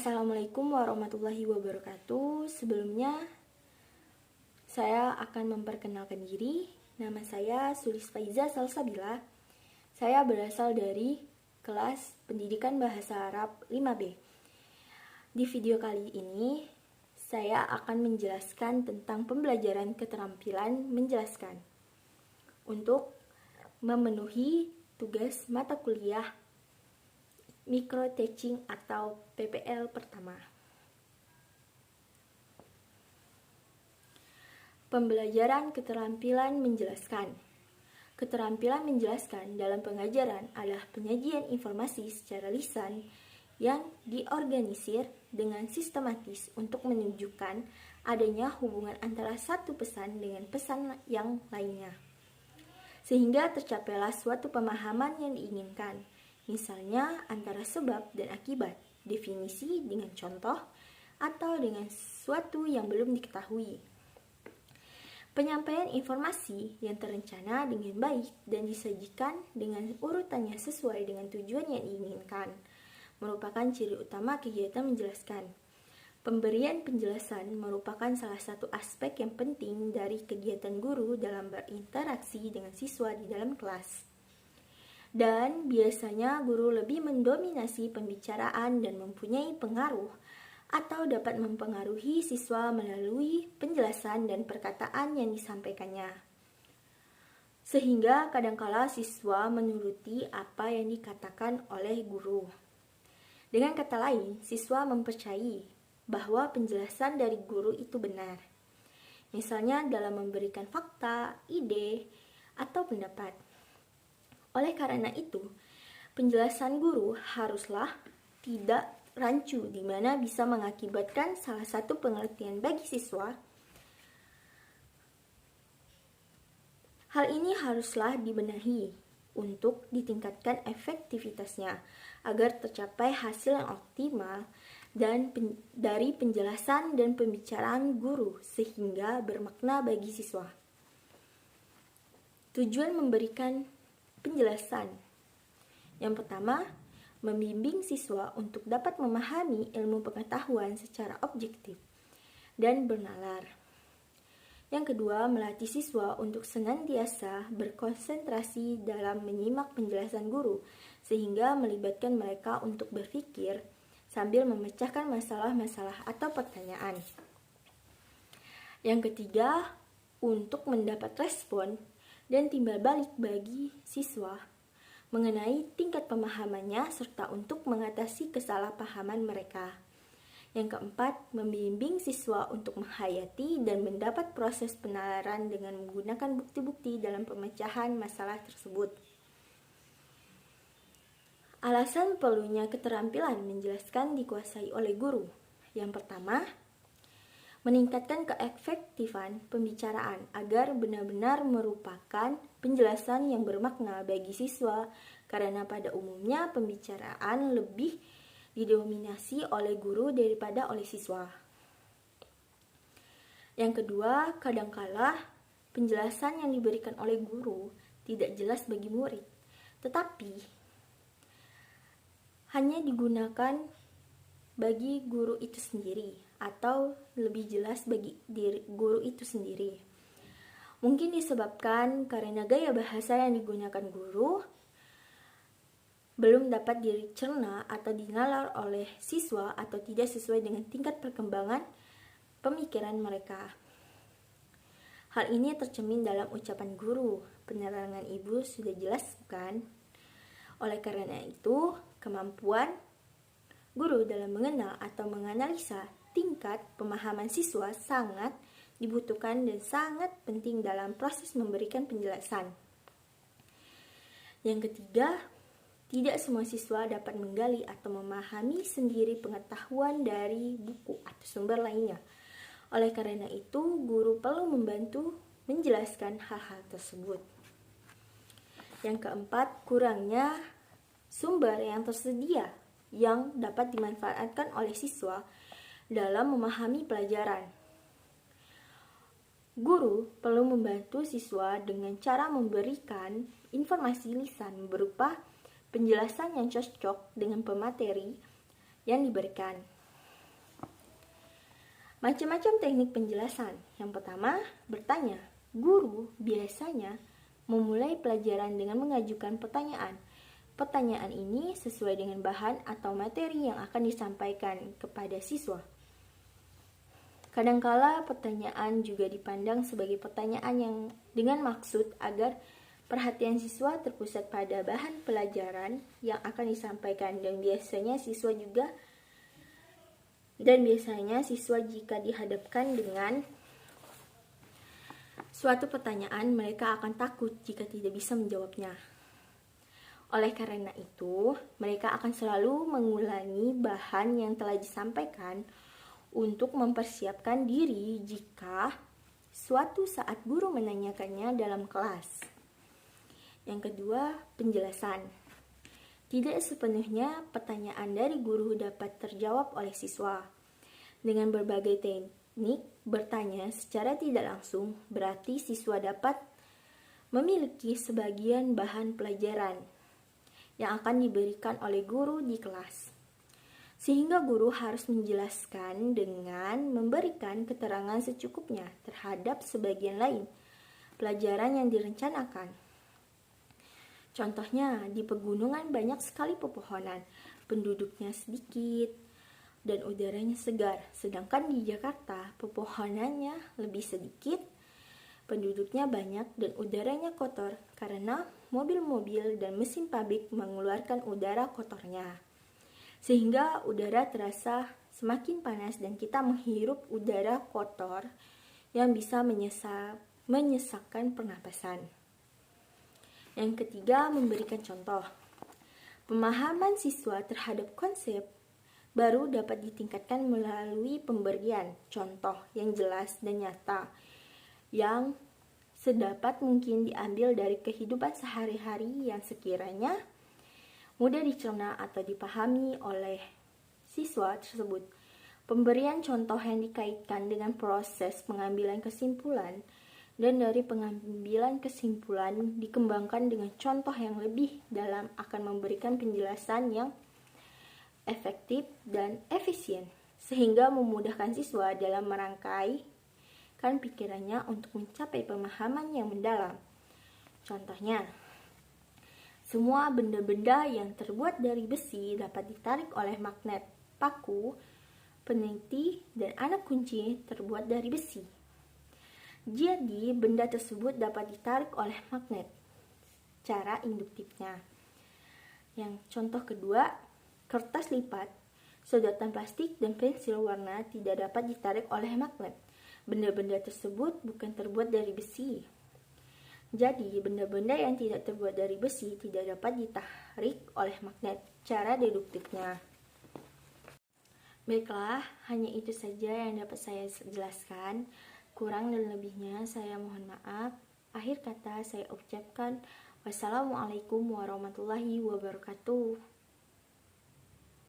Assalamualaikum warahmatullahi wabarakatuh. Sebelumnya, saya akan memperkenalkan diri. Nama saya Sulis Faiza Salsabila. Saya berasal dari kelas Pendidikan Bahasa Arab 5B. Di video kali ini, saya akan menjelaskan tentang pembelajaran keterampilan menjelaskan untuk memenuhi tugas mata kuliah Micro Teaching atau PPL pertama. Pembelajaran keterampilan menjelaskan. Keterampilan menjelaskan dalam pengajaran adalah penyajian informasi secara lisan yang diorganisir dengan sistematis untuk menunjukkan adanya hubungan antara satu pesan dengan pesan yang lainnya, sehingga tercapailah suatu pemahaman yang diinginkan. Misalnya antara sebab dan akibat, definisi dengan contoh, atau dengan sesuatu yang belum diketahui. Penyampaian informasi yang terencana dengan baik dan disajikan dengan urutannya sesuai dengan tujuan yang diinginkan merupakan ciri utama kegiatan menjelaskan. Pemberian penjelasan merupakan salah satu aspek yang penting dari kegiatan guru dalam berinteraksi dengan siswa di dalam kelas. Dan biasanya guru lebih mendominasi pembicaraan dan mempunyai pengaruh atau dapat mempengaruhi siswa melalui penjelasan dan perkataan yang disampaikannya. Sehingga kadangkala siswa menuruti apa yang dikatakan oleh guru. Dengan kata lain, siswa mempercayai bahwa penjelasan dari guru itu benar. Misalnya dalam memberikan fakta, ide, atau pendapat. Oleh karena itu, penjelasan guru haruslah tidak rancu di mana bisa mengakibatkan salah satu pengertian bagi siswa. Hal ini haruslah dibenahi untuk ditingkatkan efektivitasnya agar tercapai hasil yang optimal dari penjelasan dan pembicaraan guru sehingga bermakna bagi siswa. Tujuan memberikan penjelasan. Yang pertama, membimbing siswa untuk dapat memahami ilmu pengetahuan secara objektif dan bernalar. Yang kedua, melatih siswa untuk senantiasa berkonsentrasi dalam menyimak penjelasan guru sehingga melibatkan mereka untuk berpikir sambil memecahkan masalah-masalah atau pertanyaan. Yang ketiga, untuk mendapat respon dan timbal balik bagi siswa mengenai tingkat pemahamannya serta untuk mengatasi kesalahpahaman mereka. Yang keempat, membimbing siswa untuk menghayati dan mendapat proses penalaran dengan menggunakan bukti-bukti dalam pemecahan masalah tersebut. Alasan perlunya keterampilan menjelaskan dikuasai oleh guru. Yang pertama, meningkatkan keefektifan pembicaraan agar benar-benar merupakan penjelasan yang bermakna bagi siswa karena pada umumnya pembicaraan lebih didominasi oleh guru daripada oleh siswa. Yang kedua, kadangkala penjelasan yang diberikan oleh guru tidak jelas bagi murid, tetapi hanya digunakan bagi guru itu sendiri atau lebih jelas bagi diri guru itu sendiri. Mungkin disebabkan karena gaya bahasa yang digunakan guru belum dapat dicerna atau dinalar oleh siswa atau tidak sesuai dengan tingkat perkembangan pemikiran mereka. Hal ini tercermin dalam ucapan guru. Penerangan ibu sudah jelas, bukan? Oleh karena itu, kemampuan guru dalam mengenal atau menganalisa tingkat pemahaman siswa sangat dibutuhkan dan sangat penting dalam proses memberikan penjelasan. Yang ketiga, tidak semua siswa dapat menggali atau memahami sendiri pengetahuan dari buku atau sumber lainnya. Oleh karena itu, guru perlu membantu menjelaskan hal-hal tersebut. Yang keempat, kurangnya sumber yang tersedia yang dapat dimanfaatkan oleh siswa dalam memahami pelajaran. Guru perlu membantu siswa dengan cara memberikan informasi lisan berupa penjelasan yang cocok dengan pemateri yang diberikan. Macam-macam teknik penjelasan. Yang pertama, bertanya. Guru biasanya memulai pelajaran dengan mengajukan pertanyaan. Pertanyaan ini sesuai dengan bahan atau materi yang akan disampaikan kepada siswa. Kadangkala pertanyaan juga dipandang sebagai pertanyaan yang dengan maksud agar perhatian siswa terpusat pada bahan pelajaran yang akan disampaikan, dan biasanya siswa jika dihadapkan dengan suatu pertanyaan, mereka akan takut jika tidak bisa menjawabnya. Oleh karena itu, mereka akan selalu mengulangi bahan yang telah disampaikan untuk mempersiapkan diri jika suatu saat guru menanyakannya dalam kelas. Yang kedua, penjelasan. Tidak sepenuhnya pertanyaan dari guru dapat terjawab oleh siswa. Dengan berbagai teknik bertanya secara tidak langsung, berarti siswa dapat memiliki sebagian bahan pelajaran yang akan diberikan oleh guru di kelas. Sehingga guru harus menjelaskan dengan memberikan keterangan secukupnya terhadap sebagian lain pelajaran yang direncanakan. Contohnya, di pegunungan banyak sekali pepohonan, penduduknya sedikit, dan udaranya segar. Sedangkan di Jakarta, pepohonannya lebih sedikit, penduduknya banyak, dan udaranya kotor karena mobil-mobil dan mesin pabrik mengeluarkan udara kotornya. Sehingga udara terasa semakin panas dan kita menghirup udara kotor yang bisa menyesakkan pernapasan. Yang ketiga, memberikan contoh. Pemahaman siswa terhadap konsep baru dapat ditingkatkan melalui pemberian contoh yang jelas dan nyata yang sedapat mungkin diambil dari kehidupan sehari-hari yang sekiranya mudah dicerna atau dipahami oleh siswa tersebut. Pemberian contoh yang dikaitkan dengan proses pengambilan kesimpulan, dan dari pengambilan kesimpulan dikembangkan dengan contoh yang lebih dalam akan memberikan penjelasan yang efektif dan efisien, sehingga memudahkan siswa dalam merangkaikan pikirannya untuk mencapai pemahaman yang mendalam. Contohnya, semua benda-benda yang terbuat dari besi dapat ditarik oleh magnet. Paku, peniti, dan anak kunci terbuat dari besi. Jadi, benda tersebut dapat ditarik oleh magnet. Cara induktifnya. Yang contoh kedua, kertas lipat, sedotan plastik, dan pensil warna tidak dapat ditarik oleh magnet. Benda-benda tersebut bukan terbuat dari besi. Jadi, benda-benda yang tidak terbuat dari besi tidak dapat ditarik oleh magnet. Cara deduktifnya. Baiklah, hanya itu saja yang dapat saya jelaskan. Kurang dan lebihnya saya mohon maaf. Akhir kata saya ucapkan wassalamualaikum warahmatullahi wabarakatuh.